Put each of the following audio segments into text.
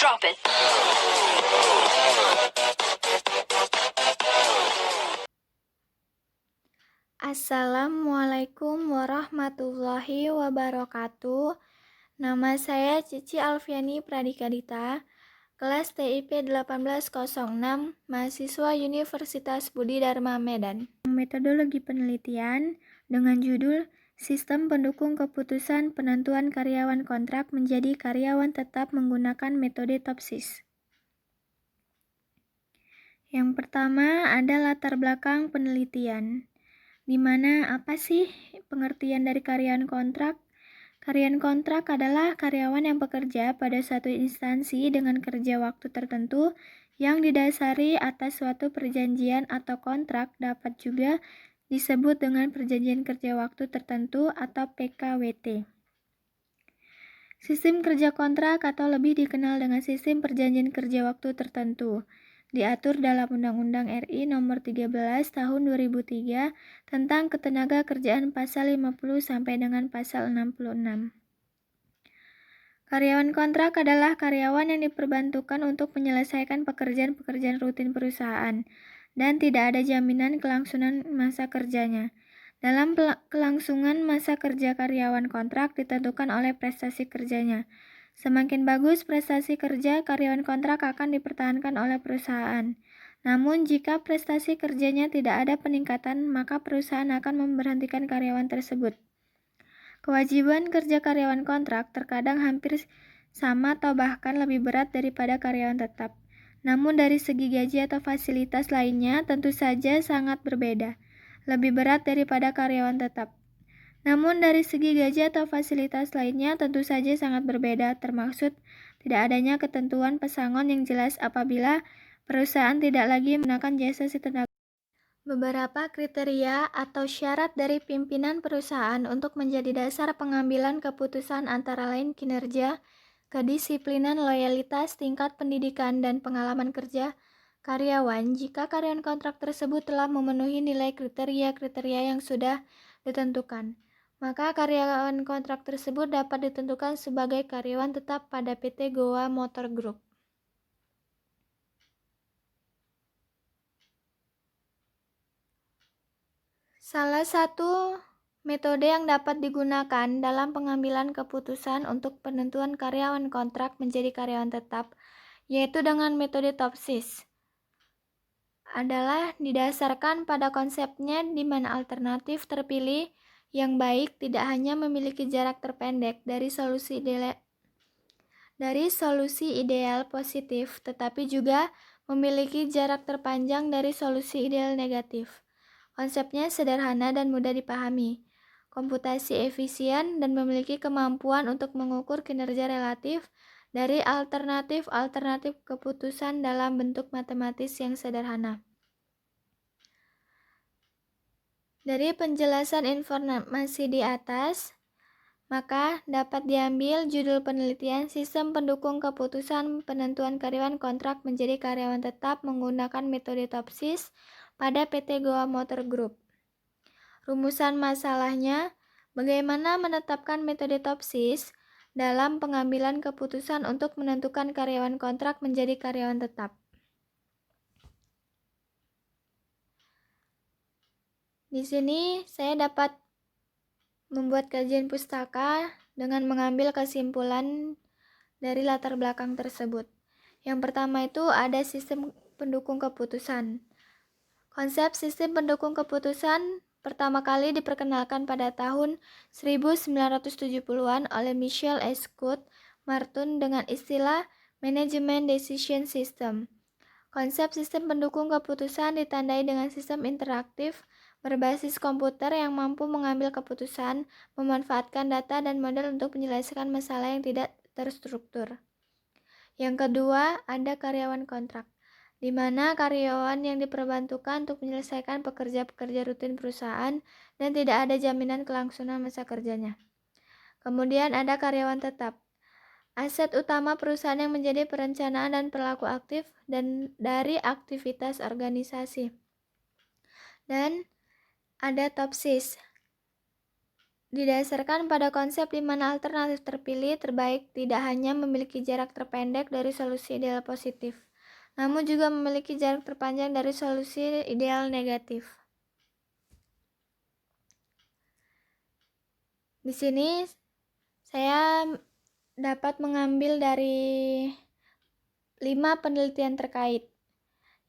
Drop it. Assalamualaikum warahmatullahi wabarakatuh. Nama saya Cici Alfiani Pradikadita, kelas TIP 1806, mahasiswa Universitas Budi Dharma Medan. Metodologi penelitian dengan judul Sistem Pendukung Keputusan Penentuan Karyawan Kontrak Menjadi Karyawan Tetap Menggunakan Metode TOPSIS. Yang pertama ada latar belakang penelitian. Di mana apa sih pengertian dari karyawan kontrak? Karyawan kontrak adalah karyawan yang bekerja pada suatu instansi dengan kerja waktu tertentu yang didasari atas suatu perjanjian atau kontrak, dapat juga disebut dengan perjanjian kerja waktu tertentu atau PKWT. Sistem kerja kontrak atau lebih dikenal dengan sistem perjanjian kerja waktu tertentu diatur dalam Undang-Undang RI Nomor 13 Tahun 2003 tentang Ketenagakerjaan Pasal 50 sampai dengan Pasal 66. Karyawan kontrak adalah karyawan yang diperbantukan untuk menyelesaikan pekerjaan-pekerjaan rutin perusahaan dan tidak ada jaminan kelangsungan masa kerjanya. Dalam kelangsungan masa kerja karyawan kontrak ditentukan oleh prestasi kerjanya. Semakin bagus prestasi kerja, karyawan kontrak akan dipertahankan oleh perusahaan. Namun jika prestasi kerjanya tidak ada peningkatan, maka perusahaan akan memberhentikan karyawan tersebut. Kewajiban kerja karyawan kontrak terkadang hampir sama atau bahkan lebih berat daripada karyawan tetap. Namun dari segi gaji atau fasilitas lainnya tentu saja sangat berbeda, lebih berat daripada karyawan tetap. Namun dari segi gaji atau fasilitas lainnya tentu saja sangat berbeda, termaksud tidak adanya ketentuan pesangon yang jelas apabila perusahaan tidak lagi menggunakan jasa si tenaga. Beberapa kriteria atau syarat dari pimpinan perusahaan untuk menjadi dasar pengambilan keputusan antara lain kinerja, kedisiplinan, loyalitas, tingkat pendidikan, dan pengalaman kerja karyawan. Jika karyawan kontrak tersebut telah memenuhi nilai kriteria-kriteria yang sudah ditentukan, maka karyawan kontrak tersebut dapat ditentukan sebagai karyawan tetap pada PT Goa Motor Group. Salah satu metode yang dapat digunakan dalam pengambilan keputusan untuk penentuan karyawan kontrak menjadi karyawan tetap, yaitu dengan metode TOPSIS, adalah didasarkan pada konsepnya di mana alternatif terpilih yang baik tidak hanya memiliki jarak terpendek dari solusi ideal positif, tetapi juga memiliki jarak terpanjang dari solusi ideal negatif. Konsepnya sederhana dan mudah dipahami, komputasi efisien, dan memiliki kemampuan untuk mengukur kinerja relatif dari alternatif-alternatif keputusan dalam bentuk matematis yang sederhana. Dari penjelasan informasi di atas, maka dapat diambil judul penelitian Sistem Pendukung Keputusan Penentuan Karyawan Kontrak Menjadi Karyawan Tetap Menggunakan Metode TOPSIS pada PT Goa Motor Group. Rumusan masalahnya, bagaimana menetapkan metode TOPSIS dalam pengambilan keputusan untuk menentukan karyawan kontrak menjadi karyawan tetap. Di sini saya dapat membuat kajian pustaka dengan mengambil kesimpulan dari latar belakang tersebut. Yang pertama itu ada sistem pendukung keputusan. Konsep sistem pendukung keputusan pertama kali diperkenalkan pada tahun 1970-an oleh Michel Scott Martin dengan istilah Management Decision System. Konsep sistem pendukung keputusan ditandai dengan sistem interaktif berbasis komputer yang mampu mengambil keputusan, memanfaatkan data dan model untuk menyelesaikan masalah yang tidak terstruktur. Yang kedua, ada karyawan kontrak, di mana karyawan yang diperbantukan untuk menyelesaikan pekerja-pekerja rutin perusahaan dan tidak ada jaminan kelangsungan masa kerjanya. Kemudian ada karyawan tetap, aset utama perusahaan yang menjadi perencanaan dan pelaku aktif dan dari aktivitas organisasi. Dan ada TOPSIS, didasarkan pada konsep di mana alternatif terpilih terbaik tidak hanya memiliki jarak terpendek dari solusi ideal positif, namun juga memiliki jarak terpanjang dari solusi ideal negatif. Di sini saya dapat mengambil dari 5 penelitian terkait,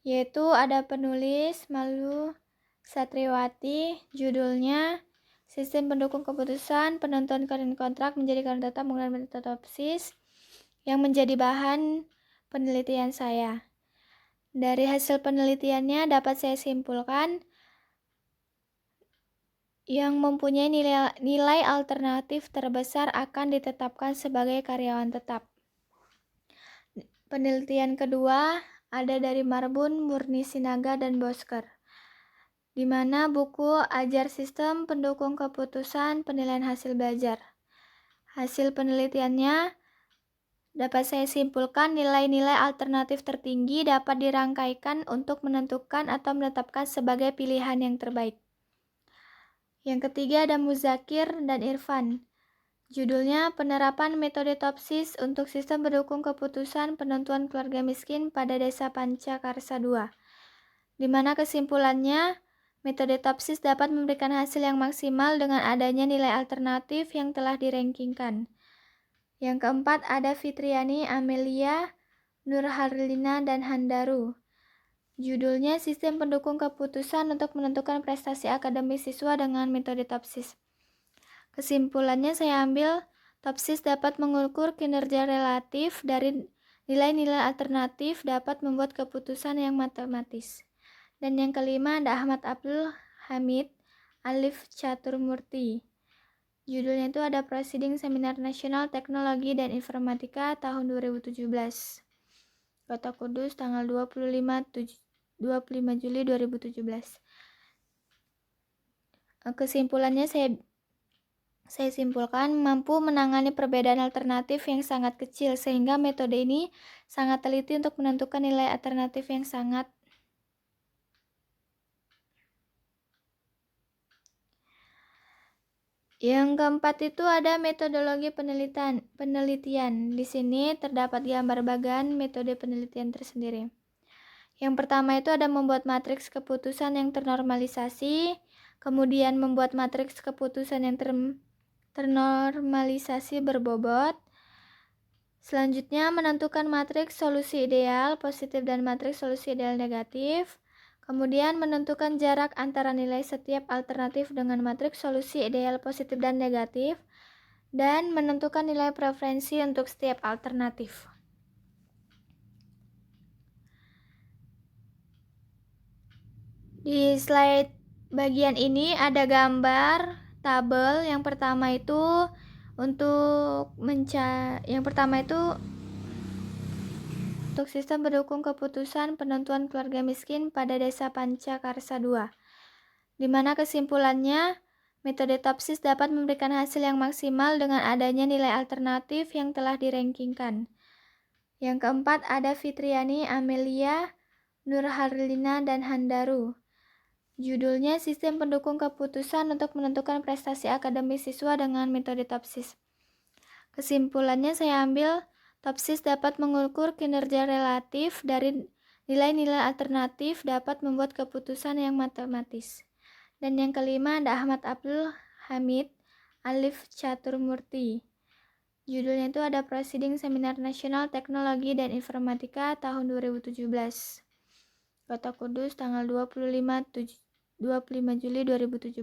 yaitu ada penulis Malu Satriwati, judulnya Sistem Pendukung Keputusan Penentuan Karyawan Kontrak menjadi karyawan tetap menggunakan metode topsis, yang menjadi bahan penelitian saya. Dari hasil penelitiannya dapat saya simpulkan yang mempunyai nilai alternatif terbesar akan ditetapkan sebagai karyawan tetap. Penelitian kedua ada dari Marbun, Murni Sinaga, dan Bosker, di mana buku Ajar Sistem Pendukung Keputusan Penilaian Hasil Belajar. Hasil penelitiannya dapat saya simpulkan nilai-nilai alternatif tertinggi dapat dirangkaikan untuk menentukan atau menetapkan sebagai pilihan yang terbaik. Yang ketiga ada Muzakir dan Irfan. Judulnya Penerapan Metode Topsis untuk Sistem Pendukung Keputusan Penentuan Keluarga Miskin pada Desa Pancakarsa II, di mana kesimpulannya metode Topsis dapat memberikan hasil yang maksimal dengan adanya nilai alternatif yang telah dirankingkan. Yang keempat ada Fitriani, Amelia, Nurharlina, dan Handaru. Judulnya Sistem Pendukung Keputusan untuk Menentukan Prestasi Akademis Siswa dengan Metode Topsis. Kesimpulannya saya ambil Topsis dapat mengukur kinerja relatif dari nilai-nilai alternatif dapat membuat keputusan yang matematis. Dan yang kelima ada Ahmad Abdul Hamid, Alif Caturmurti. Judulnya itu ada Proceeding Seminar Nasional Teknologi dan Informatika tahun 2017. Kota Kudus tanggal 25 Juli 2017. Kesimpulannya saya simpulkan mampu menangani perbedaan alternatif yang sangat kecil sehingga metode ini sangat teliti untuk menentukan nilai alternatif yang sangat. Yang keempat itu ada metodologi penelitian. Di sini terdapat gambar bagan metode penelitian tersendiri. Yang pertama itu ada membuat matriks keputusan yang ternormalisasi, kemudian membuat matriks keputusan yang ternormalisasi berbobot. Selanjutnya menentukan matriks solusi ideal positif dan matriks solusi ideal negatif. Kemudian menentukan jarak antara nilai setiap alternatif dengan matriks solusi ideal positif dan negatif, dan menentukan nilai preferensi untuk setiap alternatif. Di slide bagian ini ada gambar tabel. Yang pertama itu untuk sistem pendukung keputusan penentuan keluarga miskin pada Desa Pancakarsa II, di mana kesimpulannya metode Topsis dapat memberikan hasil yang maksimal dengan adanya nilai alternatif yang telah dirankingkan. Yang keempat ada Fitriani, Amelia, Nurharlina, dan Handaru. Judulnya Sistem Pendukung Keputusan untuk Menentukan Prestasi Akademis Siswa dengan Metode Topsis. Kesimpulannya saya ambil Topsis dapat mengukur kinerja relatif dari nilai-nilai alternatif dapat membuat keputusan yang matematis. Dan yang kelima ada Ahmad Abdul Hamid, Alif Caturmurti. Judulnya itu ada Proceeding Seminar Nasional Teknologi dan Informatika tahun 2017. Kota Kudus tanggal 25 Juli 2017.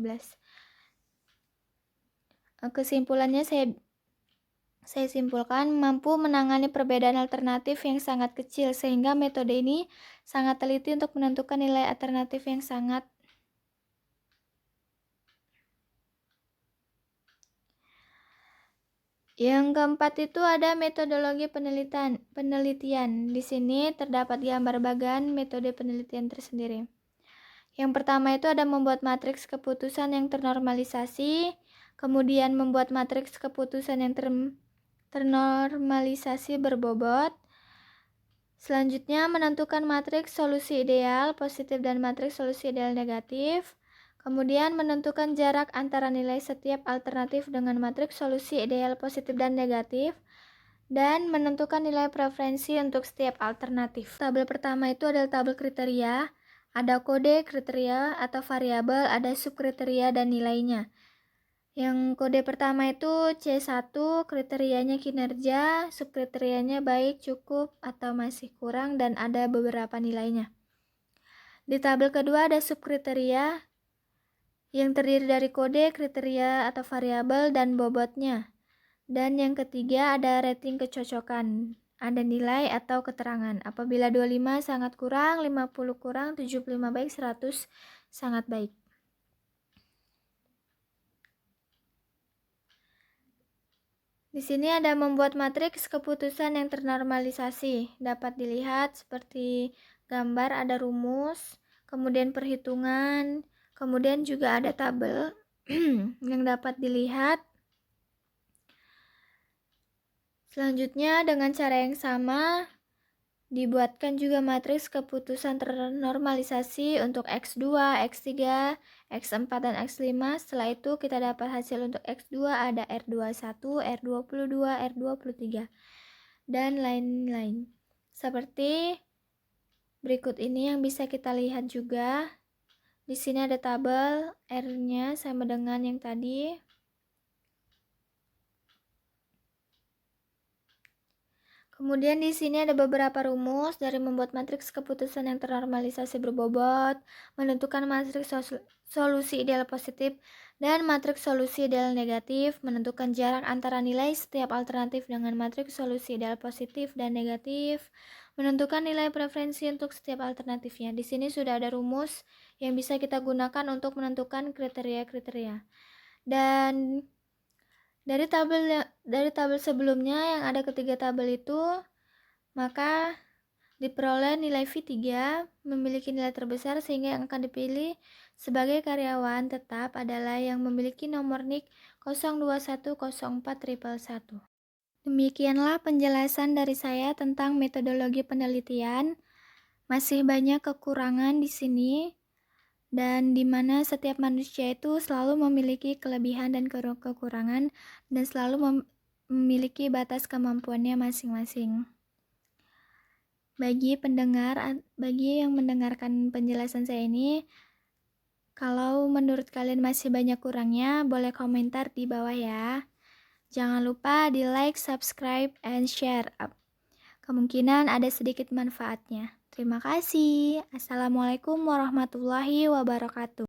Kesimpulannya saya simpulkan mampu menangani perbedaan alternatif yang sangat kecil sehingga metode ini sangat teliti untuk menentukan nilai alternatif yang sangat. Yang keempat itu ada metodologi penelitian. Di sini terdapat gambar bagan metode penelitian tersendiri. Yang pertama itu ada membuat matriks keputusan yang ternormalisasi, kemudian membuat matriks keputusan yang ternormalisasi berbobot. Selanjutnya menentukan matriks solusi ideal positif dan matriks solusi ideal negatif. Kemudian menentukan jarak antara nilai setiap alternatif dengan matriks solusi ideal positif dan negatif, dan menentukan nilai preferensi untuk setiap alternatif. Tabel pertama itu adalah tabel kriteria, ada kode, kriteria, atau variabel, ada subkriteria dan nilainya. Yang kode pertama itu C1, kriterianya kinerja, subkriterianya baik, cukup, atau masih kurang, dan ada beberapa nilainya. Di tabel kedua ada subkriteria yang terdiri dari kode, kriteria, atau variabel, dan bobotnya. Dan yang ketiga ada rating kecocokan, ada nilai atau keterangan. Apabila 25 sangat kurang, 50 kurang, 75 baik, 100 sangat baik. Di sini ada membuat matriks keputusan yang ternormalisasi. Dapat dilihat seperti gambar, ada rumus, kemudian perhitungan, kemudian juga ada tabel yang dapat dilihat. Selanjutnya dengan cara yang sama dibuatkan juga matriks keputusan ternormalisasi untuk X2, X3, X4, dan X5. Setelah itu kita dapat hasil untuk X2 ada R21, R22, R23, dan lain-lain. Seperti berikut ini yang bisa kita lihat juga. Di sini ada tabel R-nya sama dengan yang tadi. Kemudian di sini ada beberapa rumus dari membuat matriks keputusan yang ternormalisasi berbobot, menentukan matriks solusi ideal positif dan matriks solusi ideal negatif, menentukan jarak antara nilai setiap alternatif dengan matriks solusi ideal positif dan negatif, menentukan nilai preferensi untuk setiap alternatifnya. Di sini sudah ada rumus yang bisa kita gunakan untuk menentukan kriteria-kriteria. Dan dari tabel sebelumnya yang ada ketiga tabel itu, maka diperoleh nilai V3 memiliki nilai terbesar, sehingga yang akan dipilih sebagai karyawan tetap adalah yang memiliki nomor NIK 02104111. Demikianlah penjelasan dari saya tentang metodologi penelitian. Masih banyak kekurangan di sini, dan di mana setiap manusia itu selalu memiliki kelebihan dan kekurangan, dan selalu memiliki batas kemampuannya masing-masing. Bagi yang mendengarkan penjelasan saya ini, kalau menurut kalian masih banyak kurangnya, boleh komentar di bawah ya. Jangan lupa di like, subscribe, and share. Kemungkinan ada sedikit manfaatnya. Terima kasih. Assalamualaikum warahmatullahi wabarakatuh.